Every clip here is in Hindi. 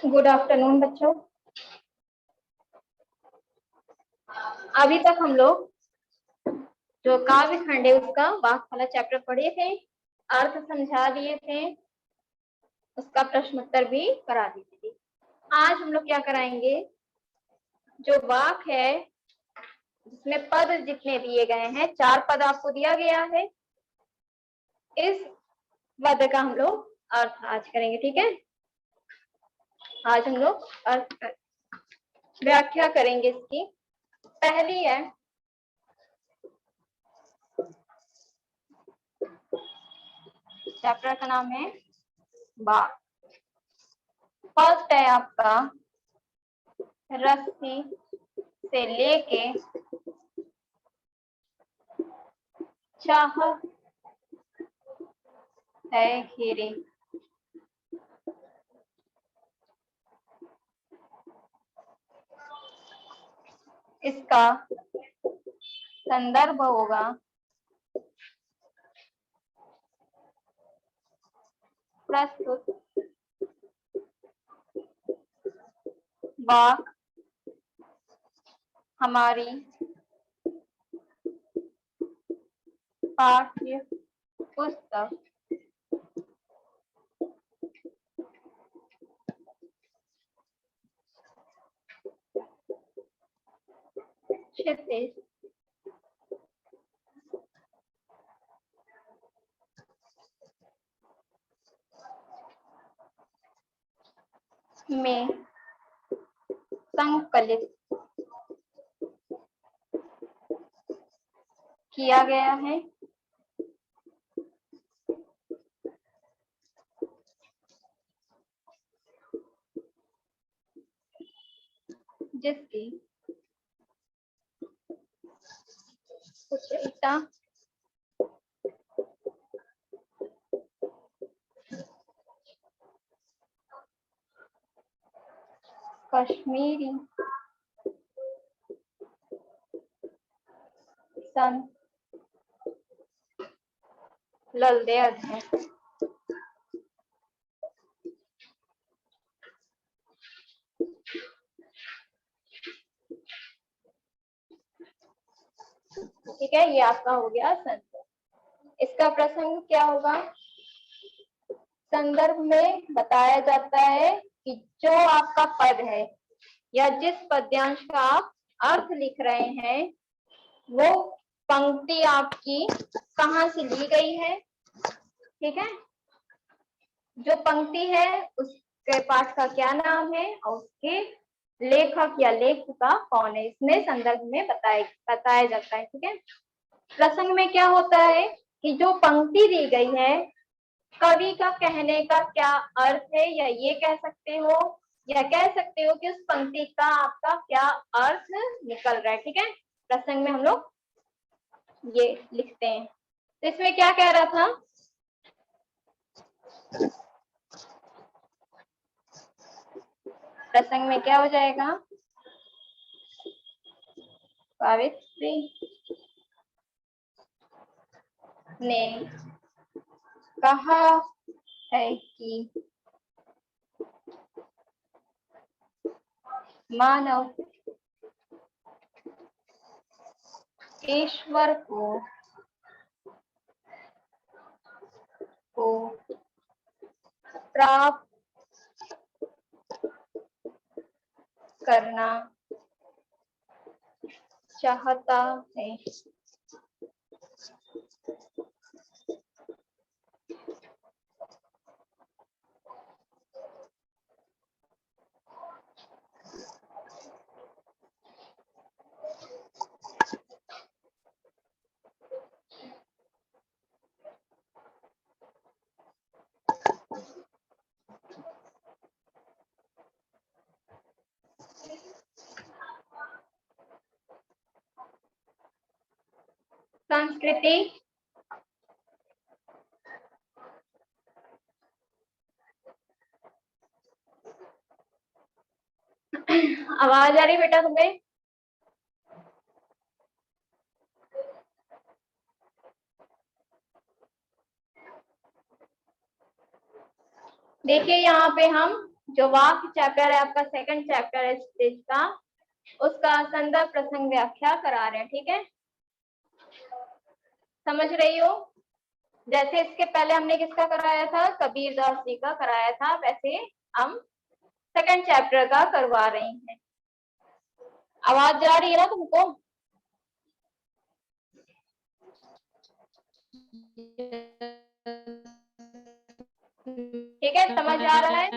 गुड आफ्टरनून बच्चों। अभी तक हम लोग जो काव्य खंड है उसका वाक्य वाला चैप्टर पढ़े थे, अर्थ समझा दिए थे, उसका प्रश्न उत्तर भी करा दिए थे। आज हम लोग क्या कराएंगे, जो वाक्य है जिसमें पद जितने दिए गए हैं, 4 पद आपको दिया गया है, इस पद का हम लोग अर्थ आज करेंगे। ठीक है, आज हम लोग अर्थ व्याख्या करेंगे इसकी। पहली है चैप्टर का नाम है वाक्य। फर्स्ट है आपका रस्सी से लेके चाह है घेरे। इसका संदर्भ होगा प्रस्तुत वाक्य हमारी पाठ्य पुस्तक क्षितिज में संकलित किया गया है, जिसकी उच्चता कश्मीरी संत ललदेव है। ठीक है, ये आपका हो गया संदर्भ। इसका प्रसंग क्या होगा, संदर्भ में बताया जाता है कि जो आपका पद है या जिस पद्यांश का आप अर्थ लिख रहे हैं वो पंक्ति आपकी कहाँ से ली गई है। ठीक है, जो पंक्ति है उसके पाठ का क्या नाम है और उसके लेखक या लेखिका कौन है, इसमें संदर्भ में बताया जाता है। ठीक है, प्रसंग में क्या होता है कि जो पंक्ति दी गई है कवि का कहने का क्या अर्थ है, या ये कह सकते हो या कह सकते हो कि उस पंक्ति का आपका क्या अर्थ निकल रहा है। ठीक है, प्रसंग में हम लोग ये लिखते हैं। तो इसमें क्या कह रहा था, प्रसंग में क्या हो जाएगा, सावित्री ने कहा है कि मानव ईश्वर को प्राप्त करना चाहता है। संस्कृति आवाज आ रही बेटा तुम्हें? देखिए यहाँ पे हम जो वाक्य चैप्टर है आपका सेकंड चैप्टर है स्टेज का, उसका संदर्भ प्रसंग व्याख्या करा रहे हैं। ठीक है, समझ रही हो? जैसे इसके पहले हमने किसका कराया था, कबीरदास जी का कराया था, वैसे हम सेकंड चैप्टर का करवा रहे हैं। आवाज जा रही है ना तुमको? ठीक है, समझ आ रहा है?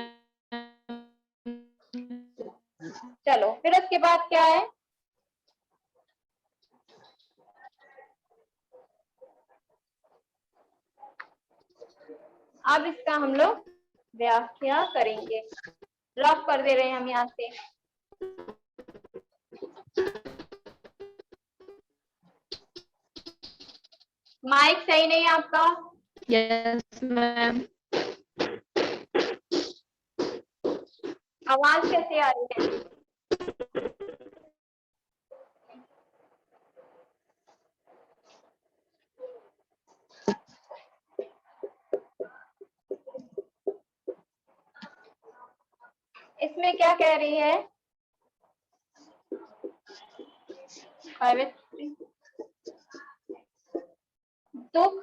चलो फिर उसके बाद क्या है, अब इसका हम लोग व्याख्या करेंगे। लॉक कर दे रहे हैं हम यहाँ से। माइक सही नहीं है आपका? Yes ma'am. आवाज कैसे आ रही है? इसमें क्या कह रही है, दुख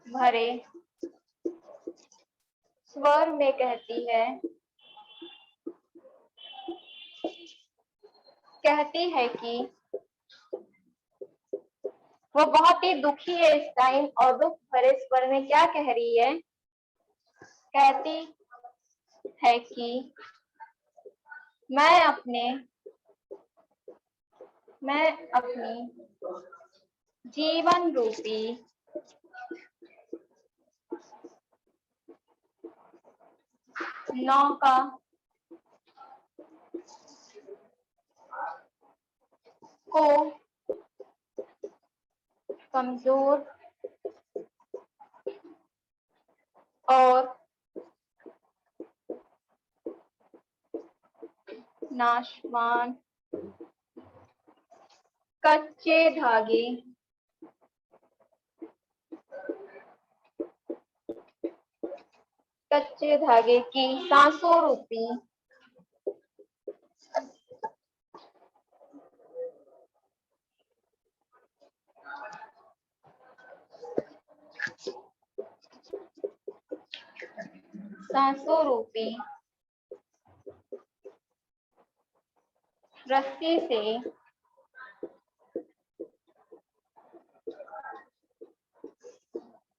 भरे स्वर में कहती है कि वो बहुत ही दुखी है इस टाइम, और दुख भरे स्वर में क्या कह रही है, कहती है कि मैं अपनी जीवन रूपी नौका को कमजोर और नाशवान कच्चे धागे की सांसों रूपी रस्सी से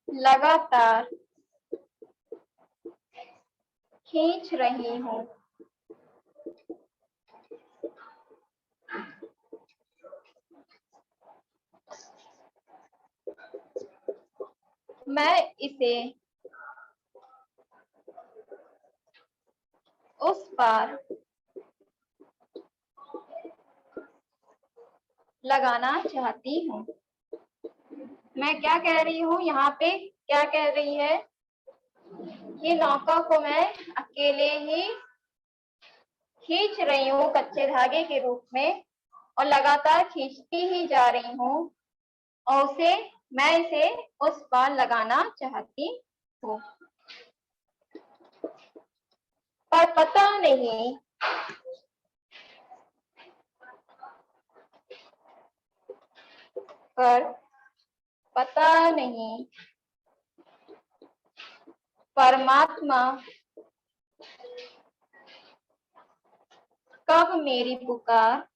लगातार खींच रही हूँ। मैं इसे उस पार लगाना चाहती हूँ। मैं क्या कह रही हूँ यहाँ पे, क्या कह रही है, ये नौका को मैं अकेले ही खींच रही हूँ कच्चे धागे के रूप में, और लगातार खींचती ही जा रही हूँ, और मैं इसे उस पार लगाना चाहती हूँ, पर पता नहीं परमात्मा कब मेरी पुकार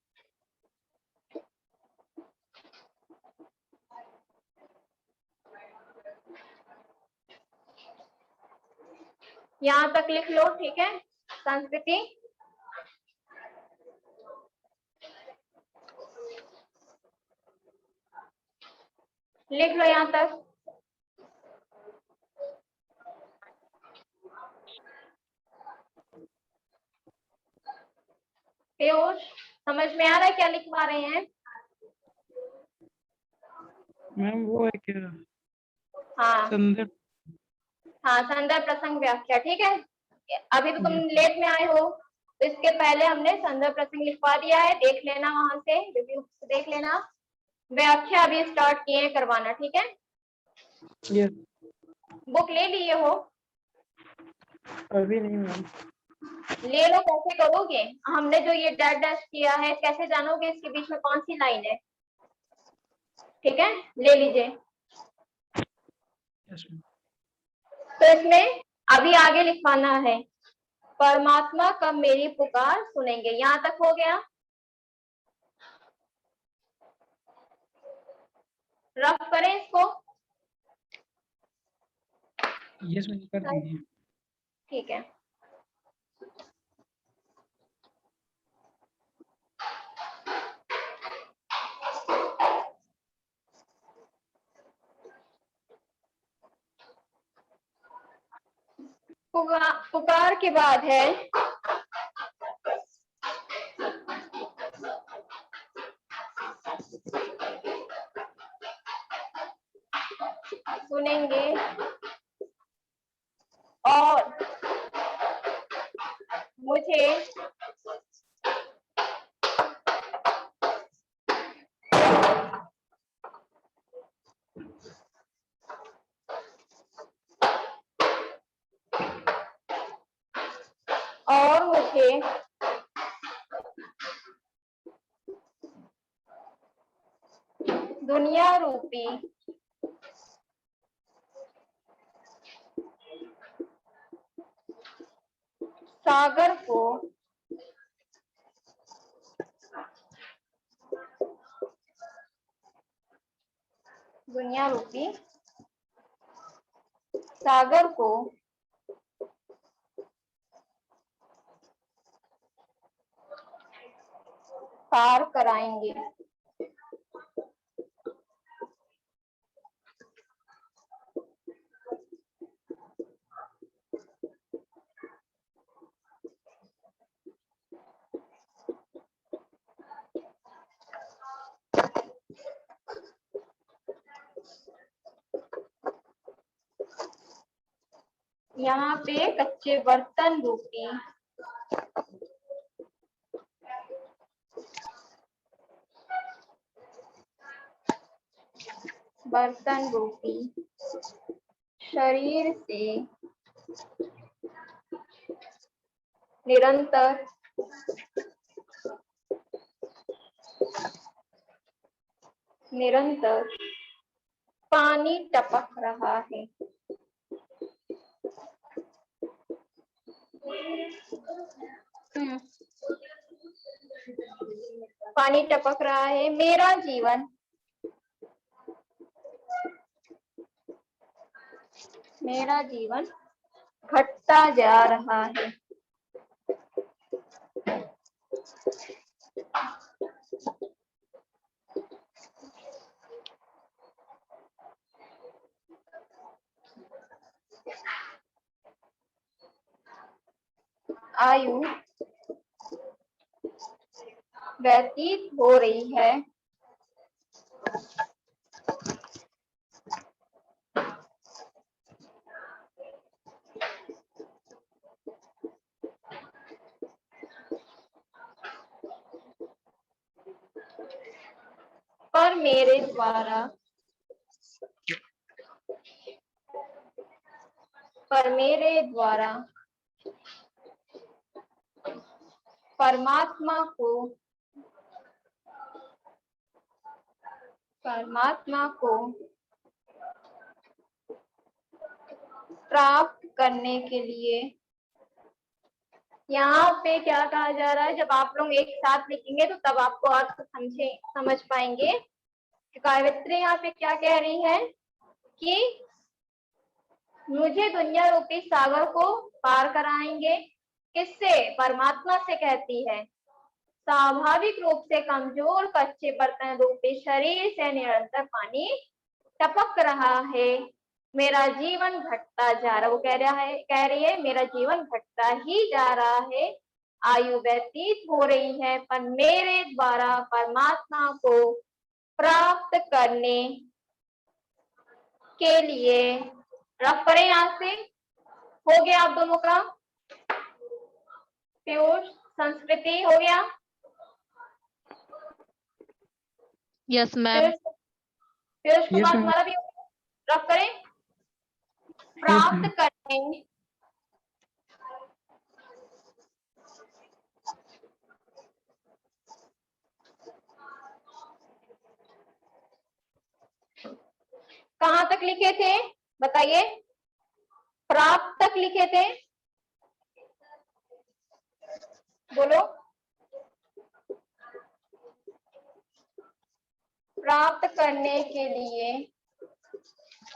यहाँ तक लिख लो। ठीक है, संस्कृति लिख लो यहाँ तक। पीयूष, समझ में आ रहा है क्या लिखवा रहे हैं? मैम वो है क्या, हाँ संदर्भ? हाँ, संदर्भ प्रसंग व्याख्या। ठीक है, अभी तो तुम लेट में आए हो, तो इसके पहले हमने संदर्भ प्रसंग लिखवा दिया है, देख लेना, वहां से रिव्यू से देख लेना। व्याख्या अभी स्टार्ट किए करवाना। ठीक है, यस। बुक ले लिए हो? अभी नहीं मैम। ले लो, कैसे करोगे? हमने जो ये डैश डैश किया है, कैसे जानोगे इसके बीच में कौन सी लाइन है? ठीक है, ले लीजिए। Yes ma'am. तो इसमें अभी आगे लिखवाना है, परमात्मा कब मेरी पुकार सुनेंगे। यहाँ तक हो गया। रफ करें इसको। यस मैम, कर दीजिए। ठीक है। पुकार के बाद है सुनेंगे और मुझे दुनिया रूपी सागर को दुनिया रूपी सागर को पार कराएंगे। यहाँ पे कच्चे बर्तन रूपी शरीर से निरंतर पानी टपक रहा है। पानी टपक रहा है। मेरा जीवन घटता जा रहा है। आयु व्यतीत हो रही है। पर मेरे द्वारा परमात्मा को प्राप्त करने के लिए, यहाँ पे क्या कहा जा रहा है, जब आप लोग एक साथ लिखेंगे तो तब आपको अर्थ समझ पाएंगे कि गायत्री यहाँ पे क्या कह रही है कि मुझे दुनिया रूपी सागर को पार कराएंगे। किससे? परमात्मा से कहती है। स्वाभाविक रूप से कमजोर कच्चे बर्तन रूपी शरीर से निरंतर पानी टपक रहा है। मेरा जीवन घटता जा रहा है। वो कह रही है मेरा जीवन घटता ही जा रहा है। आयु व्यतीत हो रही है, पर मेरे द्वारा परमात्मा को प्राप्त करने के लिए। रफ करें यहाँ से। हो गया आप दोनों का? पीयूष, संस्कृति हो गया? Yes ma'am. Piyush Kumar, Yes, ma'am. तुम्हारा भी रफ करें। प्राप्त करने तक लिखे थे बताइए? प्राप्त तक लिखे थे, बोलो। प्राप्त करने के लिए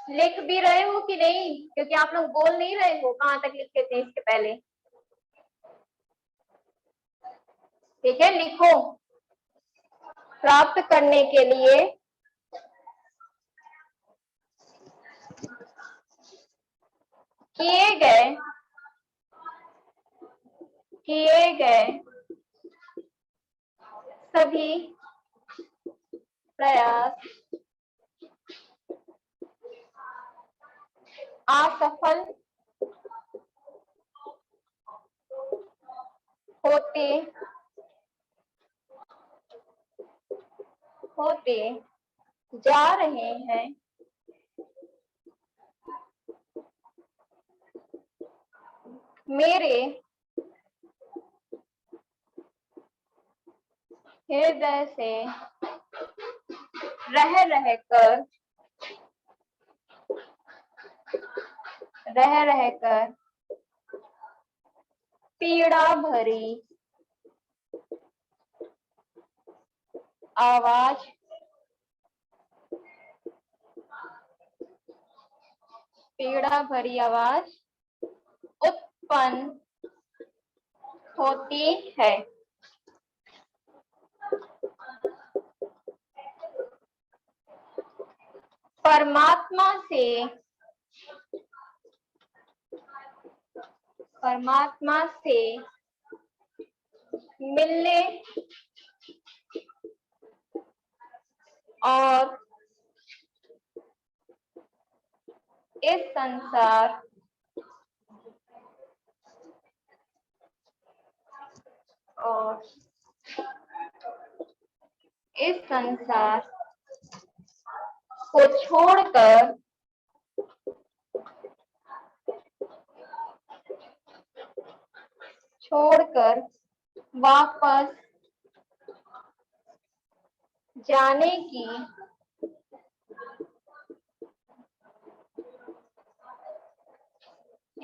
लिख भी रहे हो कि नहीं? क्योंकि आप लोग बोल नहीं रहे हो कहां तक लिखे थे इसके पहले। ठीक है, लिखो। प्राप्त करने के लिए किए गए सभी प्रयास असफल होते जा रहे हैं। मेरे हृदय से रह कर पीड़ा भरी आवाज उत्पन्न होती है। परमात्मा से मिलने और इस संसार को छोड़कर वापस जाने की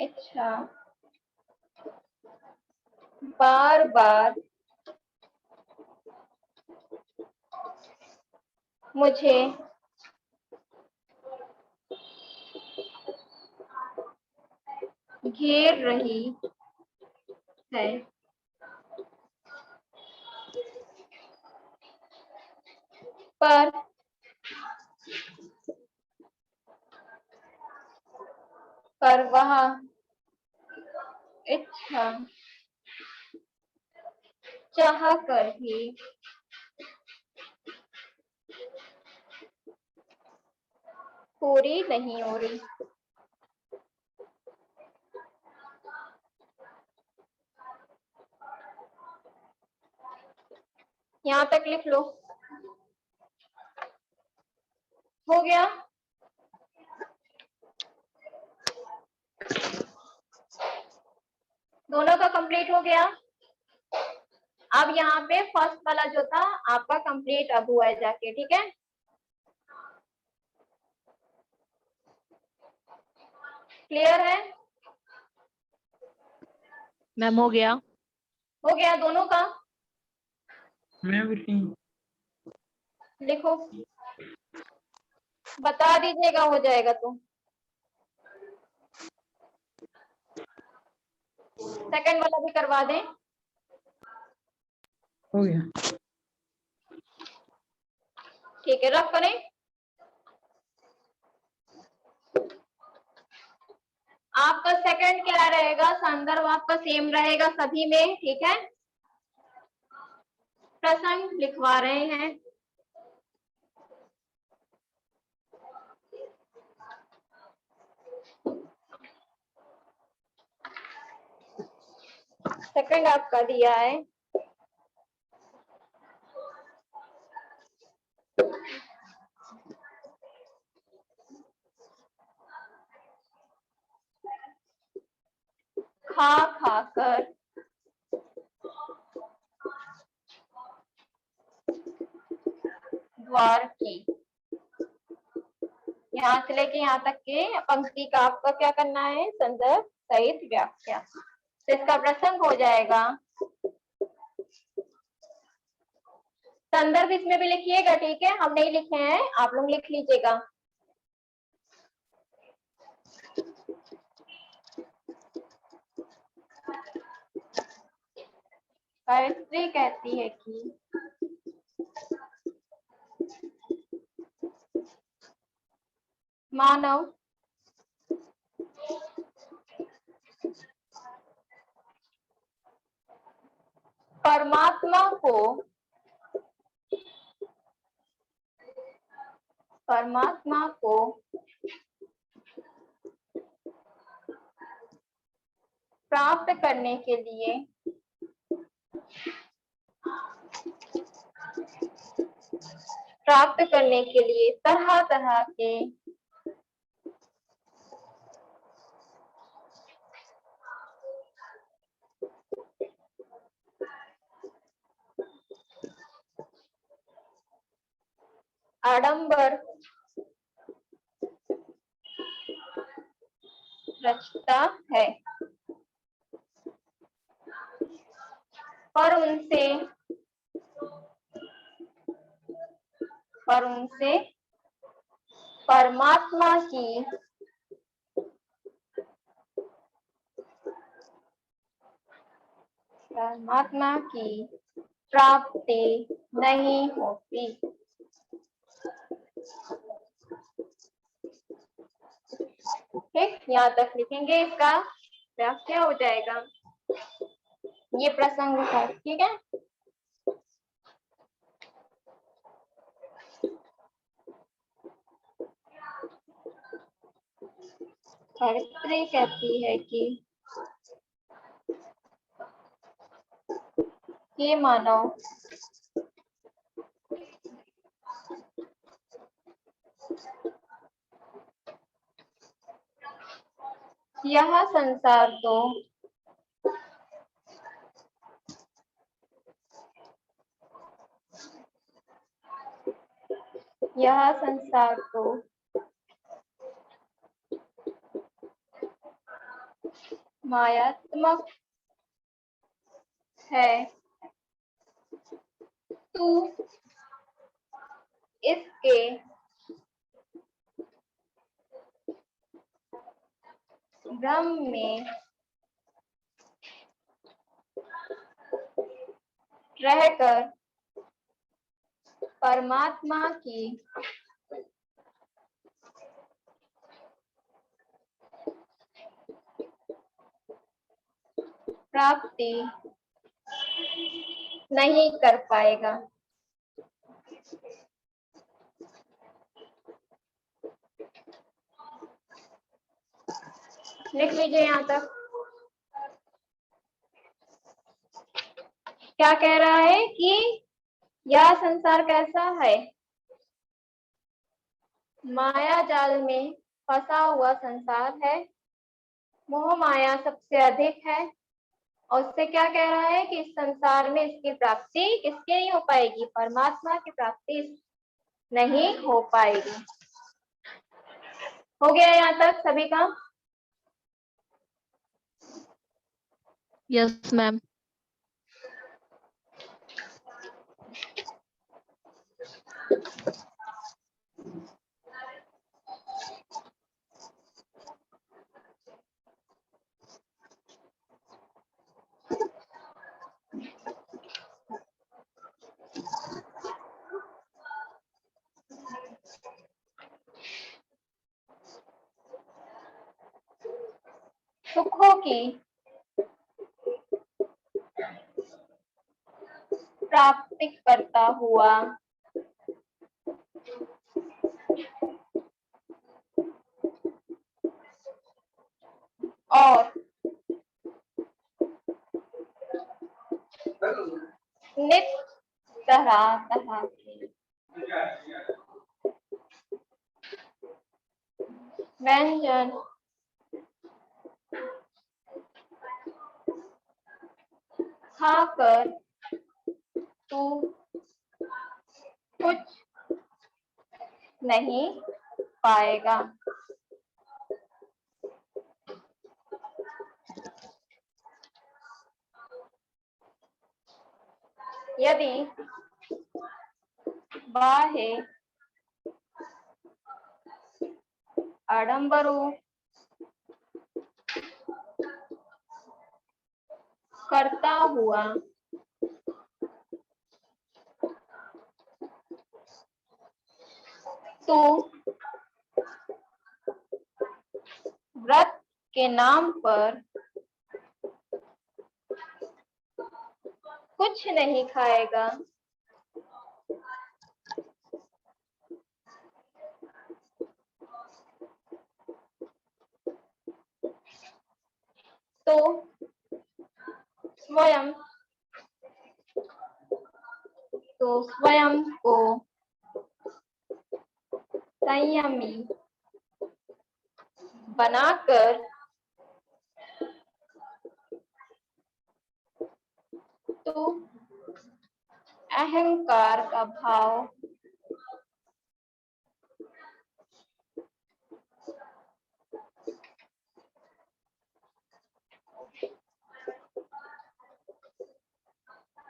इच्छा बार बार मुझे घेर रही है। पर वह इच्छा चाह कर भी पूरी नहीं हो रही। यहाँ तक लिख लो। हो गया? दोनों का कंप्लीट हो गया। अब यहाँ पे फर्स्ट वाला जो था आपका कंप्लीट अब हुआ है जाके, ठीक है? क्लियर है? मैम हो गया। हो गया दोनों का? मैम लिखो, बता दीजिएगा हो जाएगा तो। सेकंड वाला भी करवा दें। हो गया। ठीक है, रफ करें। आपका सेकंड क्या रहेगा? संदर्भ आपका सेम रहेगा सभी में, ठीक है? प्रसंग लिखवा रहे हैं। सेकंड आपका दिया है खा खा कर द्वार की यहाँ से लेके यहाँ तक के पंक्ति का आपका क्या करना है, संदर्भ सहित व्याख्या। तो इसका प्रसंग हो जाएगा, संदर्भ इसमें भी लिखिएगा, ठीक है, हम नहीं लिखे हैं, आप लोग लिख लीजिएगा। गायत्री कहती है कि मानव परमात्मा को प्राप्त करने के लिए तरह तरह के आडंबर रचता है, पर उनसे परमात्मा की प्राप्ति नहीं होती। ठीक, यहाँ तक लिखेंगे, इसका व्याख्या हो जाएगा, ये प्रसंग है, ठीक है। गायत्री कहती है कि ये मानव यह संसार तो मायात्मक है, तू इसके भ्रम में रहकर परमात्मा की प्राप्ति नहीं कर पाएगा। लिख लीजिए यहाँ तक। क्या कह रहा है कि यह संसार कैसा है, माया जाल में फंसा हुआ संसार है, मोह माया सबसे अधिक है, और उससे क्या कह रहा है कि इस संसार में इसकी प्राप्ति किसके नहीं हो पाएगी, परमात्मा की प्राप्ति नहीं हो पाएगी। हो गया यहाँ तक सभी का? Yes ma'am. सुखों की प्राप्ति करता हुआ और नित्य तरह तरह के व्यंजन खाकर तू कुछ नहीं पाएगा। यदि बाहे आडंबरो करता हुआ तो व्रत के नाम पर कुछ नहीं खाएगा। तो स्वयं को संयमी बनाकर तो अहंकार का भाव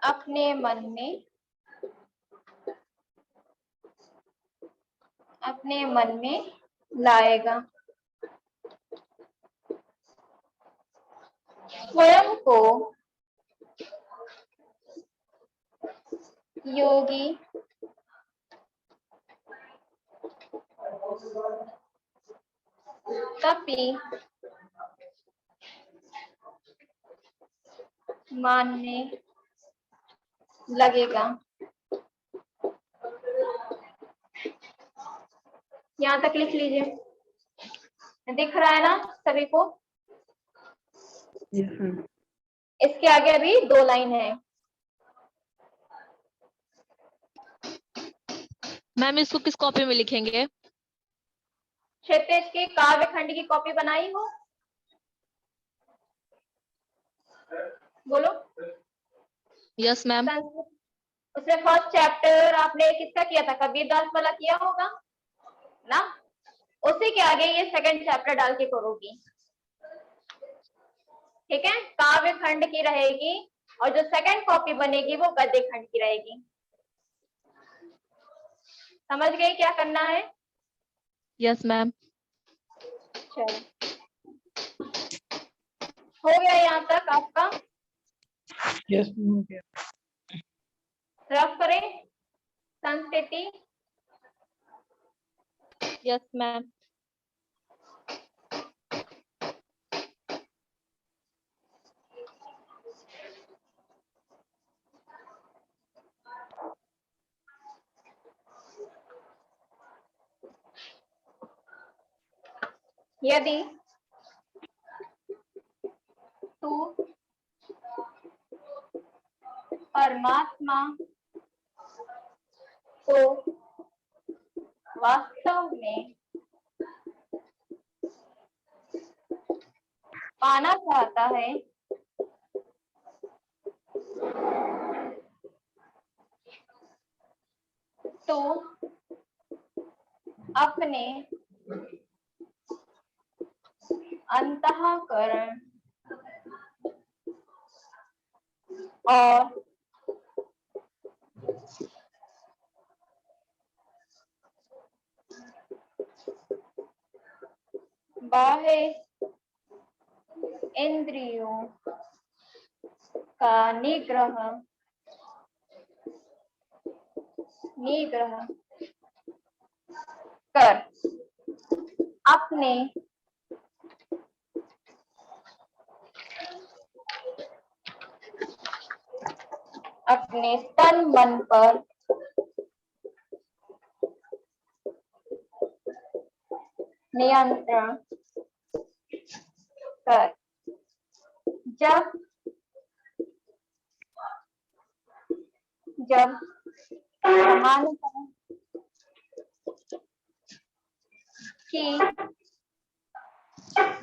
अपने मन में लाएगा। स्वयं को योगी तपी मानने लगेगा। यहाँ तक लिख लीजिए, दिख रहा है ना सभी को? इसके आगे अभी 2 लाइन है। मैम इसको किस कॉपी में लिखेंगे? क्षितिज के काव्य खंड की कॉपी बनाई हो? बोलो। Yes ma'am. उसमें फर्स्ट चैप्टर आपने किसका किया था? कबीरदास वाला किया होगा ना? उसी के आगे ये सेकंड चैप्टर डाल के करोगी, ठीक है? काव्य खंड की रहेगी और जो सेकंड कॉपी बनेगी वो गद्य खंड की रहेगी। समझ गए क्या करना है? Yes ma'am. चलो, हो गया यहाँ तक आपका? यस हो गया। रफ करें संस्कृति। Yes ma'am. यदि तू परमात्मा को वास्तव में पाना चाहता है तो अपने अंतःकरण और बाह्य इंद्रियों का निग्रह कर अपने तन मन पर नियंत्रण कर। जब सामान्यतः की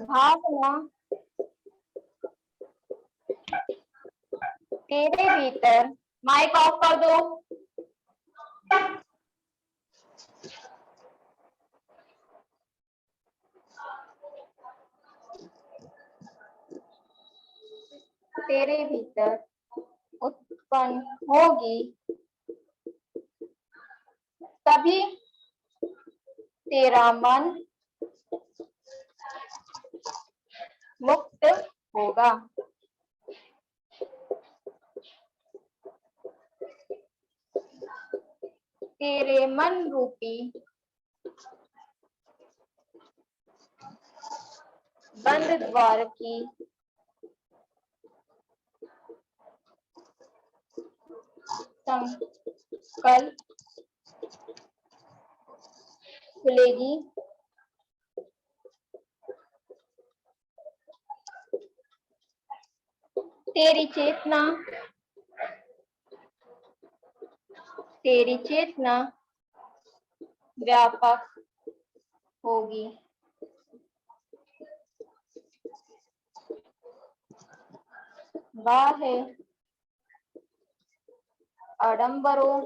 भावना तेरे भीतर, माइक ऑफ कर दो, तेरे भीतर उत्पन्न होगी तभी तेरा मन मुक्त होगा। तेरे मन रूपी बंद द्वार की संकल्प खुलेगी तेरी चेतना व्यापक होगी। बाह्य आडंबरों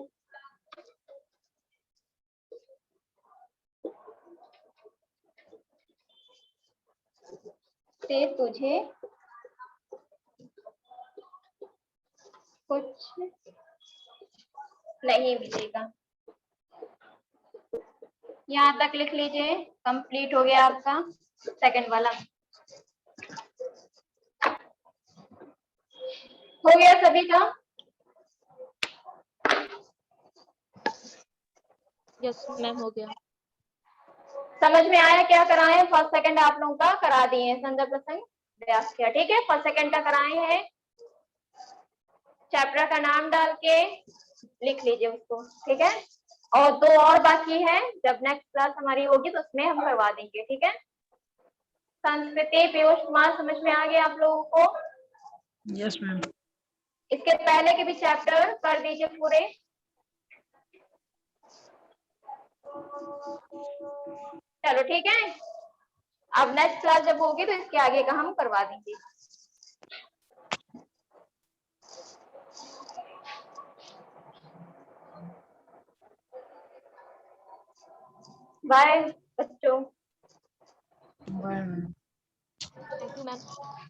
से तुझे कुछ नहीं मिलेगा। यहाँ तक लिख लीजिए, कंप्लीट हो गया आपका सेकंड वाला। हो गया सभी का? यस मैम, हो गया। समझ में आया क्या कराए? फर्स्ट सेकंड आप लोगों का करा दिए, संदर्भ प्रसंग प्रयास किया, ठीक है। फर्स्ट सेकंड का कराए हैं, चैप्टर का नाम डाल के लिख लीजिए उसको, ठीक है। और 2 और बाकी है, जब नेक्स्ट क्लास हमारी होगी तो उसमें हम करवा देंगे, ठीक है। संस्कृति पीयूष कुमार, समझ में आ गया आप लोगों को? Yes ma'am. इसके पहले के भी चैप्टर कर दीजिए पूरे। चलो ठीक है, अब नेक्स्ट क्लास जब होगी तो इसके आगे का हम करवा देंगे। बाय बच्चों। Bye ma'am. Thank you ma'am.